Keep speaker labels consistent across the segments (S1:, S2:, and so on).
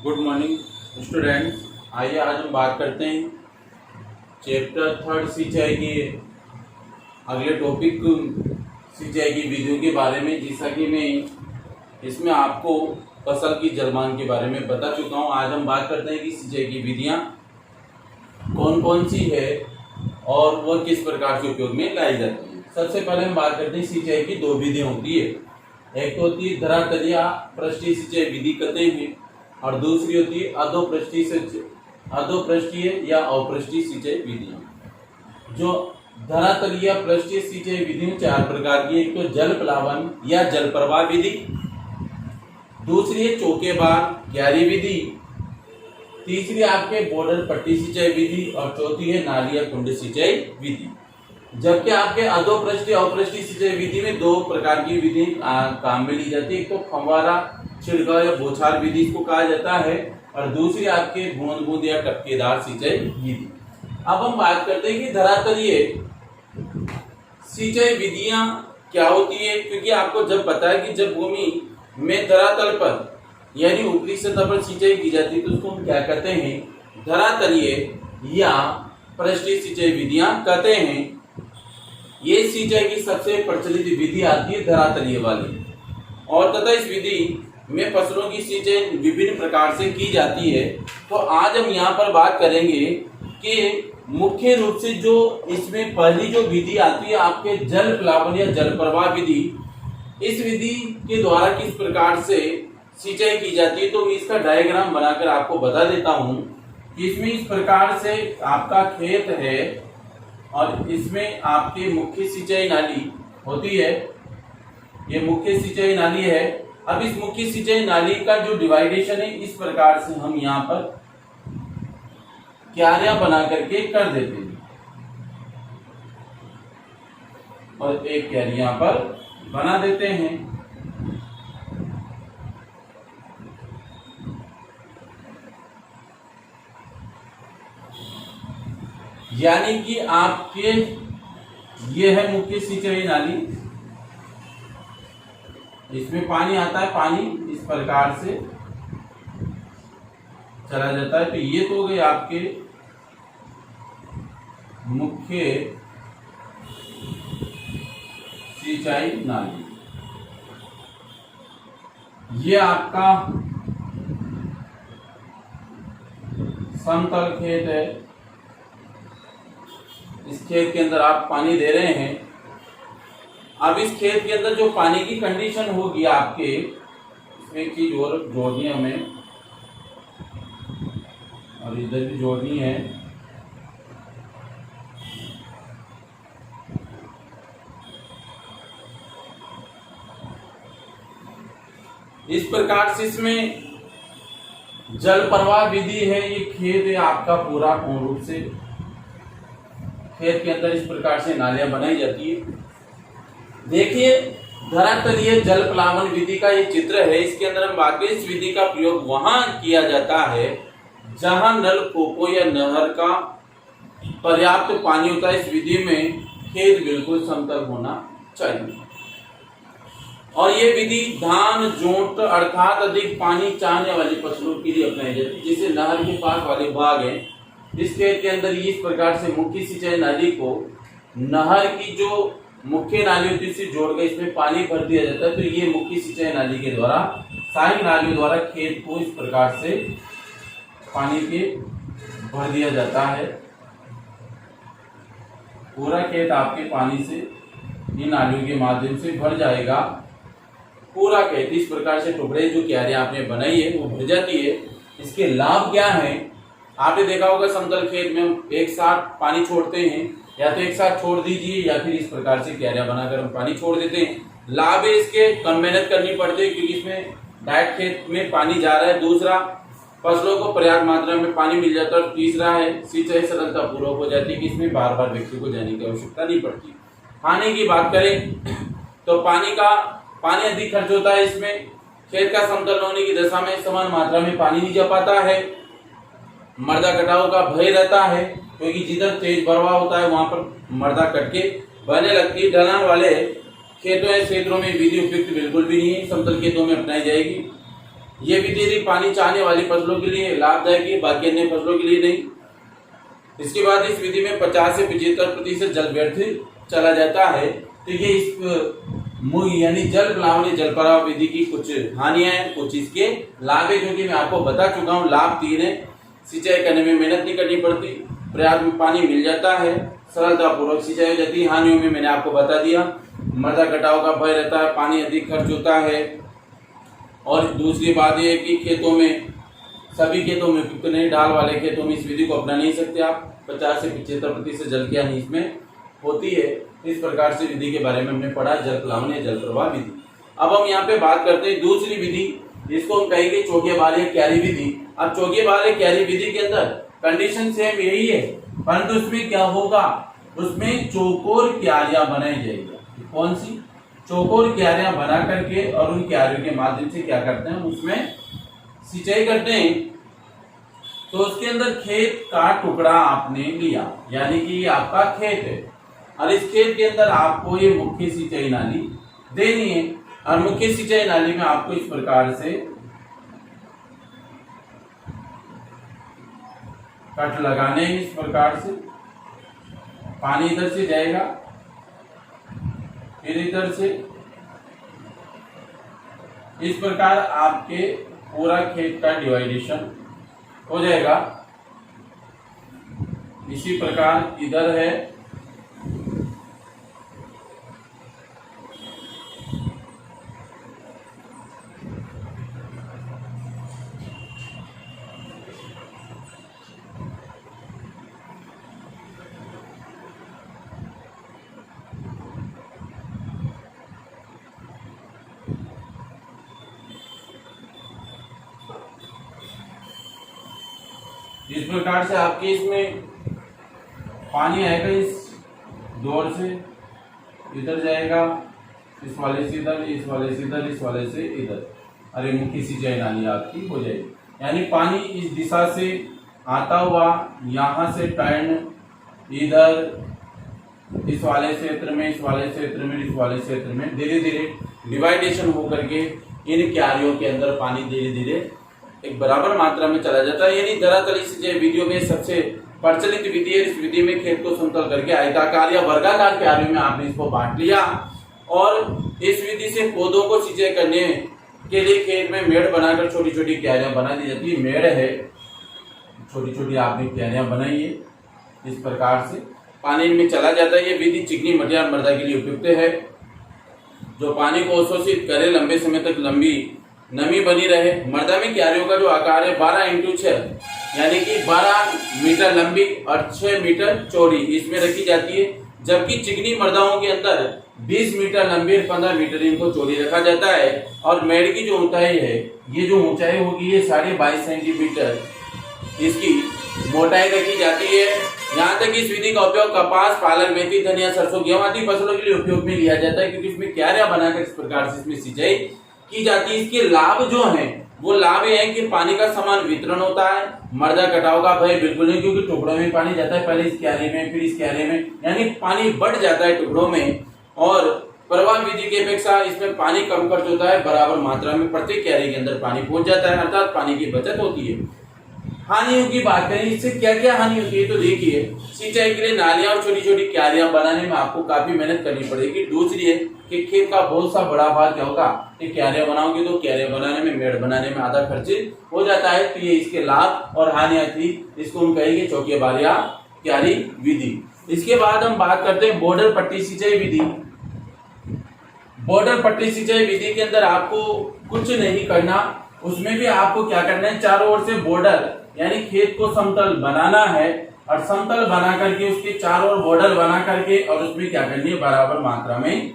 S1: Good morning students. आइए आज हम बात करते हैं चैप्टर 3 सिंचाई के अगले टॉपिक सिंचाई की विधियों के बारे में। जैसा कि मैं इसमें आपको फसल की जलमान के बारे में बता चुका हूं। आज हम बात करते हैं कि सिंचाई की विधियां कौन कौन सी है और वह किस प्रकार से उपयोग में लाई जाती है। सबसे पहले हम बात करते हैं सिंचाई की दो विधियां होती है। एक तो होती है धरातल या पृष्ठीय सिंचाई विधि कहते हैं और दूसरी होती है अधोपृष्ठीय या अपृष्ठीय सिंचाई विधि। जो धरातल या पृष्ठीय सिंचाई विधि में चार प्रकार की। एक तो जल प्लावन या जल प्रवाह विधि, दूसरी है चौकेबार क्यारी विधि, तीसरी आपके बॉर्डर पट्टी सिंचाई विधि और चौथी है नाली या कुंड सिंचाई विधि। जबकि आपके अधोपृष्ठीय अपृष्ठीय सिंचाई विधि में दो प्रकार की विधि काम में ली जाती है। एक तो फव्वारा छिड़काव या बौछार विधि इसको कहा जाता है और दूसरी आपके बूंद बूंद या टपकेदार सिंचाई विधि। अब हम बात करते हैं कि धरातलीय सिंचाई विधियां क्या होती है, क्योंकि आपको जब पता है कि जब भूमि में धरातल पर यानी ऊपरी सतह पर सिंचाई की जाती है तो उसको हम क्या कहते हैं, धरातलीय या पृष्ठीय सिंचाई विधियां कहते हैं। ये सिंचाई की सबसे प्रचलित विधि आती है धरातलीय वाली, और तथा इस विधि में फसलों की सिंचाई विभिन्न प्रकार से की जाती है। तो आज हम यहाँ पर बात करेंगे कि मुख्य रूप से जो इसमें पहली जो विधि आती है आपके जल प्लावन या जल प्रवाह विधि। इस विधि के द्वारा किस प्रकार से सिंचाई की जाती है तो मैं इसका डायग्राम बनाकर आपको बता देता हूँ कि इसमें इस प्रकार से आपका खेत है और इसमें आपकी मुख्य सिंचाई नाली होती है। ये मुख्य सिंचाई नाली है। अब इस मुख्य सिंचाई नाली का जो डिवाइडेशन है इस प्रकार से हम यहाँ पर क्यारियां बना करके कर देते हैं और एक क्यारी यहाँ पर बना देते हैं। यानी कि आपके ये है मुख्य सिंचाई नाली, इसमें पानी आता है, पानी इस प्रकार से चला जाता है। तो ये तो हो गए आपके मुख्य सिंचाई नाली। ये आपका समतल खेत है। इस खेत के अंदर आप पानी दे रहे हैं। अब इस खेत के अंदर जो पानी की कंडीशन होगी आपके, इसमें एक चीज और जोड़नी है हमें और इधर भी जोड़नी है। इस प्रकार से इसमें जल प्रवाह विधि है। ये खेत है आपका पूरा पूर्ण रूप से खेत के अंदर इस प्रकार से नालियां बनाई जाती है। देखिए धरातलीय जल प्लावन विधि का ये चित्र है। इसके अंदर हम बात करें, इस विधि का प्रयोग वहां किया जाता है जहां नलकूपों या नहर का पर्याप्त पानी होता है। इस विधि में खेत बिल्कुल समतल होना चाहिए और ये विधि धान जोंट अर्थात अधिक पानी चाहने वाली फसलों के लिए अपनाई जाती है। जैसे नहर के पास वाले भाग है, इस खेत के अंदर इस प्रकार से मुख्य सिंचाई नाली को नहर की जो मुख्य नाली होती है उससे जोड़कर इसमें पानी भर दिया जाता है। तो ये मुख्य सिंचाई नाली के द्वारा सहायक नालियों द्वारा खेत को इस प्रकार से पानी के भर दिया जाता है। पूरा खेत आपके पानी से इन नालियों के माध्यम से भर जाएगा। पूरा खेत इस प्रकार से टुकड़े जो क्यारी आपने बनाई है वो भर जाती है। इसके लाभ क्या है, आपने देखा होगा समतल खेत में हम एक साथ पानी छोड़ते हैं, या तो एक साथ छोड़ दीजिए या फिर इस प्रकार से क्यारियां बनाकर हम पानी छोड़ देते हैं। लाभ है इसके कम मेहनत करनी पड़ती है क्योंकि इसमें डायरेक्ट खेत में पानी जा रहा है। दूसरा, फसलों को पर्याप्त मात्रा में पानी मिल जाता है और तीसरा है सिंचाई सरलता पूर्वक हो जाती है कि इसमें बार बार व्यक्ति को जाने की आवश्यकता नहीं पड़ती। पानी की बात करें तो पानी अधिक खर्च होता है। इसमें खेत का समतल होने की दशा में समान मात्रा में पानी नहीं जा पाता है। मर्दा कटाव का भय रहता है क्योंकि जिधर तेज बरवा होता है वहां पर मर्दा कट के बहने लगती है। ढलान वाले खेतों या क्षेत्रों में विधि उपयुक्त बिल्कुल भी नहीं है, समतल खेतों में अपनाई जाएगी। ये विधि पानी चाहने वाली फसलों के लिए लाभदायक है, बाकी अन्य फसलों के लिए नहीं। इसके बाद इस विधि में 50 से 75% जल व्यर्थ चला जाता है। तो ये इस यानी जल प्लावनी जल प्रवाह विधि की कुछ हानियां हैं, कुछ इसके लाभ है, क्योंकि मैं आपको बता चुका हूँ। लाभ 3 है, सिंचाई करने में मेहनत नहीं करनी पड़ती, पर्याप्त में पानी मिल जाता है, सरलता पूर्वक सिंचाई हो जाती है। हानियों में मैंने आपको बता दिया, मृदा कटाव का भय रहता है, पानी अधिक खर्च होता है। और दूसरी बात यह है कि खेतों में, सभी खेतों में उपयुक्त नहीं, ढाल वाले खेतों में इस विधि को अपना नहीं सकते आप। 50 से 75% जल की हानि इसमें होती है। इस प्रकार से विधि के बारे में हमने पढ़ा, जल प्लावनी जल प्रवाह विधि। अब हम यहाँ पे बात करते हैं दूसरी विधि, जिसको हम कहेंगे चौकीबार या क्यारी विधि। अब चौकीबार या क्यारी विधि के अंदर कंडीशन सेम यही है, परंतु उसमें क्या होगा, उसमें चौकोर क्यारियां बनाई जाएगी। कौन सी? चौकोर क्यारियां बना करके, और उन क्यारियों के माध्यम से क्या करते हैं, उसमें सिंचाई करते हैं। तो उसके अंदर खेत का टुकड़ा आपने लिया, यानी कि ये आपका खेत है, और इस खेत के अंदर आपको ये मुख्य सिंचाई नाली देनी है। और मुख्य सिंचाई नाली में आपको इस प्रकार से कट लगाने हैं। इस प्रकार से पानी इधर से जाएगा, फिर इधर से, इस प्रकार आपके पूरा खेत का डिवाइडेशन हो जाएगा। इसी प्रकार इधर है, इस प्रकार से आपके इसमें पानी आएगा, इस डोर से इधर जाएगा, इस वाले से इधर, इस वाले से इधर, इस वाले से इधर, अरे मुख्य सिंचाई नाली आपकी हो जाएगी। यानी पानी इस दिशा से आता हुआ यहाँ से टर्न इधर इस वाले क्षेत्र में, इस वाले क्षेत्र में, इस वाले क्षेत्र में धीरे धीरे डिवाइडेशन होकर के इन क्यारियों के अंदर पानी धीरे धीरे एक बराबर मात्रा में चला जाता है। यानी धरातली सिंचाई विधियों में सबसे प्रचलित विधि है। इस विधि में खेत को समतल करके आयताकार या वर्गाकार क्यारियों में आपने इसको बांट लिया, और इस विधि से पौधों को सिंचाई करने के लिए खेत में मेड़ बनाकर छोटी छोटी क्यारियां बना दी जाती है। मेड़ है, छोटी छोटी आपने क्यारियां बनाई है, इस प्रकार से पानी में चला जाता है। ये विधि चिकनी मटिया मृदा के लिए उपयुक्त है, जो पानी को अवशोषित करे, लंबे समय तक लंबी नमी बनी रहे। मृदा में क्यारियों का जो आकार है 12x6, यानी कि 12 मीटर लंबी और 6 मीटर चौड़ी इसमें रखी जाती है। जबकि चिकनी मृदाओं के अंदर 20 मीटर लंबी और 15 मीटर इनको चौड़ी रखा जाता है। और मेड़ की जो ऊंचाई है, ये जो ऊंचाई होगी ये 22.5 सेंटीमीटर इसकी मोटाई रखी जाती है। यहाँ तक इस विधि का उपयोग कपास, पालक, मेथी, धनिया, सरसों, गेहूं आदि फसलों के लिए उपयोग में लिया जाता है, क्योंकि इसमें क्यारियां बनाकर इस प्रकार से इसमें सिंचाई की जाती है। इसके लाभ जो हैं वो लाभ ये है कि पानी का समान वितरण होता है, मृदा कटाव का भय बिल्कुल नहीं, क्योंकि टुकड़ों में पानी जाता है, पहले इस क्यारी में फिर इस क्यारी में, यानी पानी बढ़ जाता है टुकड़ों में। और प्रवाह विधि की अपेक्षा इसमें पानी कम खर्च होता है, बराबर मात्रा में प्रत्येक क्यारी के अंदर पानी पहुंच जाता है, अर्थात पानी की बचत होती है। हानियों की बात करें, इससे क्या क्या हानि होती है, तो देखिए सिंचाई के लिए नालियां और छोटी छोटी क्यारियां बनाने में आपको काफी मेहनत करनी पड़ेगी। दूसरी है कि खेत का बहुत सा बड़ा भाग क्या होगा, कि क्यारियां बनाओगे तो क्यारियां बनाने में, मेड़ बनाने में आधा खर्च हो जाता है। तो ये इसके लाभ और हानियां थी, इसको हम कहेंगे चौकीबार या क्यारी विधि। इसके बाद हम बात करते हैं बॉर्डर पट्टी सिंचाई विधि। बॉर्डर पट्टी सिंचाई विधि के अंदर आपको कुछ नहीं करना, उसमें भी आपको क्या करना है, चारों ओर से बॉर्डर यानी खेत को समतल बनाना है, और समतल बना करके उसके चारों ओर बॉर्डर बना करके, और उसमें क्या करनी है, बराबर मात्रा में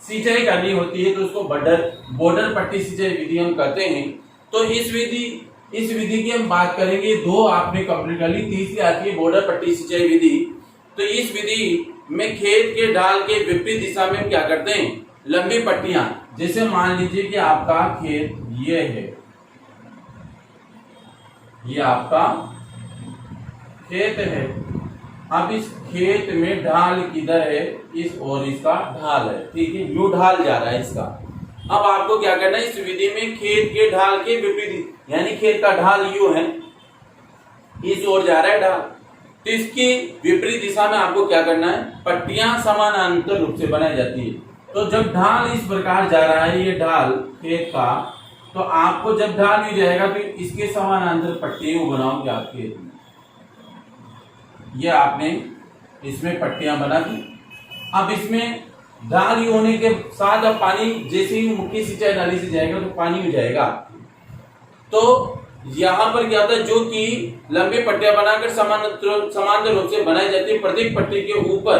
S1: सिंचाई करनी होती है। तो उसको बॉर्डर पट्टी सिंचाई विधि हम कहते हैं। तो इस विधि की हम बात करेंगे, 2 आपने कंप्लीट कर ली, तीसरी आती है बॉर्डर पट्टी सिंचाई विधि। तो इस विधि में खेत के ढाल के विपरीत दिशा में हम क्या करते हैं, लंबी पट्टियां, जैसे मान लीजिए कि आपका खेत ये है, ये आपका खेत है। अब इस खेत में ढाल किधर है, इस और इसका ढाल है, ठीक है, यू ढाल जा रहा है इसका। अब आपको क्या करना है, इस विधि में खेत के ढाल के विपरीत, यानी खेत का ढाल यू है, इस ओर जा रहा है ढाल, तो इसकी विपरीत दिशा में आपको क्या करना है, पट्टियां समानांतर रूप से बनाई जाती है। तो जब ढाल इस प्रकार जा रहा है, ये ढाल खेत का, तो आपको जब ढाल भी जाएगा तो इसके समानांतर पट्टियां बनाओगे आपके, ये आपने इसमें पट्टियां बना दी। अब इसमें ढाल होने के साथ अब पानी जैसे ही मुख्य सिंचाई नाली से जाएगा तो पानी हो जाएगा। तो यहाँ पर क्या होता है, जो कि लंबी पट्टियां बनाकर समांतर रूप से बनाई जाती है, प्रत्येक पट्टी के ऊपर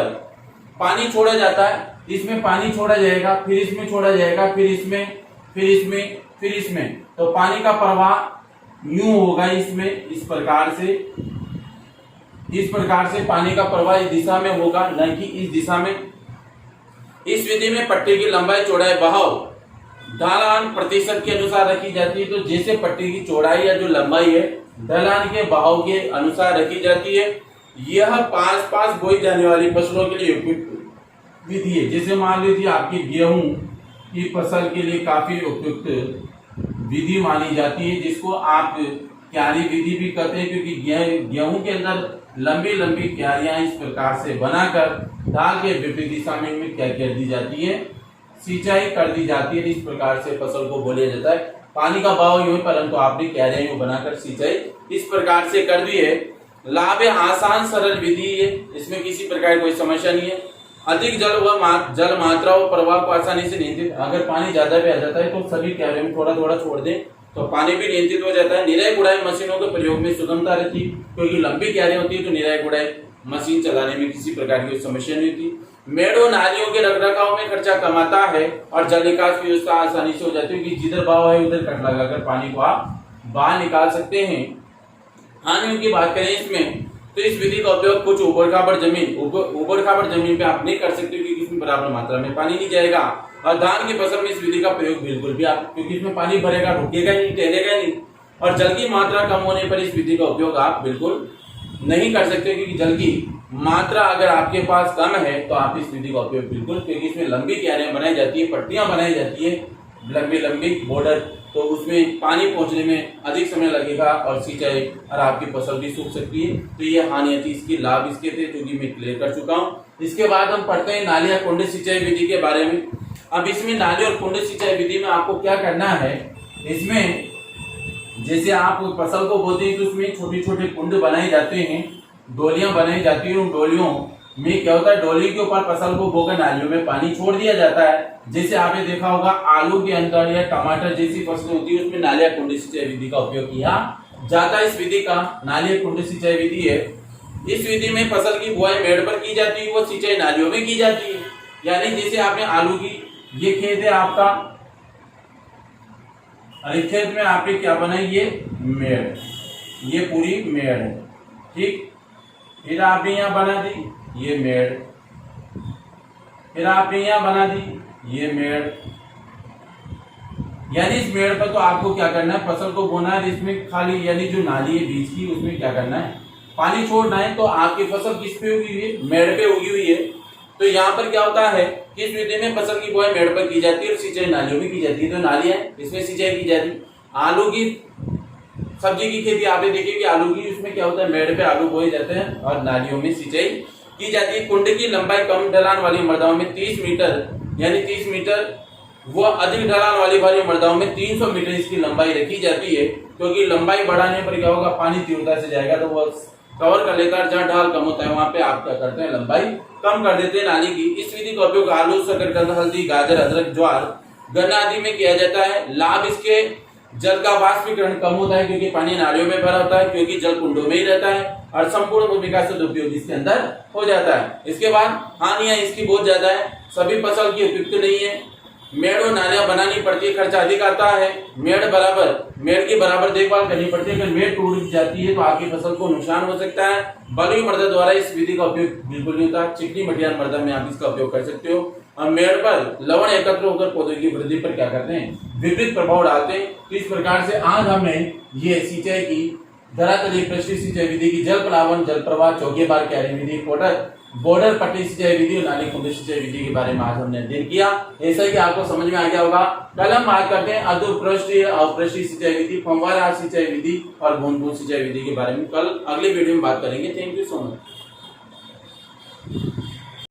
S1: पानी छोड़ा जाता है, इसमें पानी छोड़ा जाएगा, फिर इसमें छोड़ा जाएगा, फिर इसमें, फिर इसमें, फिर इसमें, तो पानी का प्रवाह यूं होगा इसमें, इस प्रकार से पानी का प्रवाह इस दिशा में होगा, न कि इस दिशा में। इस विधि में पट्टी की लंबाई चौड़ाई बहाव ढलान प्रतिशत के अनुसार रखी जाती है। तो जैसे पट्टी की चौड़ाई या जो लंबाई है ढलान के बहाव के अनुसार रखी जाती है। यह पास बोई जाने वाली फसलों के लिए उपयुक्त विधि है। जैसे मान लीजिए आपकी गेहूं की फसल के लिए काफी उपयुक्त विधि मानी जाती है, जिसको आप क्यारी विधि भी कहते हैं, क्योंकि गेहूं के अंदर लंबी लंबी क्यारियां इस प्रकार से बनाकर ढाल के विपरीत दिशा में क्या कर दी जाती है, सिंचाई कर दी जाती है। इस प्रकार से फसल को बोला जाता है। पानी का बहाव यूं है, परंतु आपने क्यारियां बनाकर सिंचाई इस प्रकार से कर दी है। लाभ है, आसान सरल विधि है, इसमें किसी प्रकार की कोई समस्या नहीं है। अधिक जल जल मात्रा और प्रवाह को आसानी से नियंत्रित, अगर पानी ज्यादा भी आ जाता है तो सभी क्यारियों में थोड़ा थोड़ा छोड़ दें तो पानी भी नियंत्रित हो जाता है। निराई गुड़ाई मशीनों के प्रयोग में सुगमता रहती, क्योंकि लंबी क्यारियां होती है तो निराई गुड़ाई मशीन चलाने में किसी प्रकार की समस्या नहीं होती। मेड़ों नालियों के रखरखाव में खर्चा कमाता है और जल निकास की व्यवस्था आसानी से हो जाती है, क्योंकि जिधर बहाव है उधर कट लगाकर पानी को आप बाहर निकाल सकते हैं। हानियों की बात करें इसमें, तो इस विधि का उपयोग कुछ ऊबड़ खाबड़ जमीन पे आप नहीं कर सकते, क्योंकि इसमें बराबर मात्रा में पानी नहीं जाएगा। और धान की फसल में इस विधि का प्रयोग बिल्कुल भी आप, क्योंकि इसमें पानी भरेगा, रुकेगा नहीं, टहलेगा नहीं, और जल की मात्रा कम होने पर इस विधि का उपयोग आप बिल्कुल नहीं कर सकते, क्योंकि जल की मात्रा अगर आपके पास कम है तो आप इस विधि का उपयोग बिल्कुल, क्योंकि इसमें लंबी क्यारियां बनाई जाती है, पट्टियां बनाई जाती है, लंबी बॉर्डर, तो उसमें पानी पहुंचने में अधिक समय लगेगा और सिंचाई और आपकी फसल भी सूख सकती है। तो ये हानियां थी, इसकी लाभ इसके थे, जो कि मैं क्लियर कर चुका हूं। इसके बाद हम पढ़ते हैं नाली या कुंड सिंचाई विधि के बारे में। अब इसमें नाली और कुंड सिंचाई विधि में आपको क्या करना है, इसमें जैसे आप फसल को बोते हैं तो उसमें छोटे छोटे कुंड बनाए जाते हैं, डोलियां बनाई जाती है। उन डोलियों में क्या होता है, डोली के ऊपर फसल को बोकर नालियों में पानी छोड़ दिया जाता है। जैसे आपने देखा होगा आलू के अंदर या टमाटर जैसी फसलें होती है, उसमें नाली या कुंड सिंचाई विधि का उपयोग किया जाता है। इस विधि का नाली या कुंड सिंचाई विधि है। इस विधि में फसल की बुआई मेड़ पर की जाती है, वो सिंचाई नालियों में की जाती है। यानी जैसे आपने आलू की, ये खेत है आपका, और खेत में आपने क्या बनाई, ये मेड़, ये पूरी मेड़ है, ठीक। फिर आपने यहाँ बना दी ये मेड़, फिर आपने यहाँ बना दी ये मेड़। यानी इस मेड़ पर तो आपको क्या करना है, फसल को बोना है, इसमें खाली यानी जो नाली है बीच की, उसमें क्या करना है, पानी छोड़ना है। तो आपकी फसल किस पे उगी हुई है, मेड़ पे उगी हुई है। तो यहाँ पर क्या होता है कि इस विधि में फसल की बुआई मेड़ पर की जाती है और सिंचाई नालियों में की जाती है। तो नालियां इसमें सिंचाई की जाती है। आलू की सब्जी की खेती आपने देखी कि आलू की, उसमें क्या होता है, मेड़ पे आलू बोए जाते हैं और नालियों में सिंचाई की जाती है। कुंड की लंबाई कम ढलान वाली मृदाओं में 30 मीटर, यानी 30 मीटर, वो अधिक ढलान वाली मृदाओं में 300 मीटर इसकी लंबाई रखी जाती है। क्योंकि लंबाई बढ़ाने पर क्या होगा, पानी तीव्रता से जाएगा तो वो कवर कर लेता है। जहाँ ढाल कम होता है वहां पे आप क्या करते हैं, लंबाई कम कर देते हैं नाली की। इस विधि का उपयोग आलू, शकरकंद, हल्दी, गाजर, अदरक, ज्वार, गन्ना आदि में किया जाता है। लाभ इसके जल का वाष्पीकरण कम होता है, क्योंकि पानी नालियों में भरा होता है, क्योंकि जल कुंडों में ही रहता है, और संपूर्ण भूमिका से उपयोग इसके अंदर हो जाता है। इसके बाद हानियां इसकी बहुत ज्यादा है, सभी फसल की उपयुक्त नहीं है। मेड़ और नालियां बनानी पड़ती है, खर्चा अधिक आता है। मेड़ की बराबर देखभाल करनी पड़ती है। अगर मेड़ टूट जाती है तो आपकी फसल को नुकसान हो सकता है। बलुई मृदा द्वारा इस विधि का उपयोग बिल्कुल नहीं होता। चिकनी मटियान मृदा में आप इसका उपयोग कर सकते हो। और मेड़ पर लवण एकत्र होकर पौधों की वृद्धि पर क्या करते हैं, विपरीत प्रभाव डालते हैं। तो इस प्रकार से आज हमने ये सिंचाई की धरातलीय पृष्ठीय सिंचाई विधि की जल प्लावन, जल प्रवाह, चौकीबार, क्यारी विधि, बॉर्डर पट्टी सिंचाई विधि और नाली कुंडी सिंचाई विधि के बारे में आज हमने अध्ययन किया। ऐसा कि आपको समझ में आ गया होगा। कल हम बात करते हैं अधोपृष्ठीय अवपृष्ठीय सिंचाई विधि, फव्वारा सिंचाई विधि और बूंद बूंद सिंचाई विधि के बारे में कल अगले वीडियो में बात करेंगे। Thank you so much.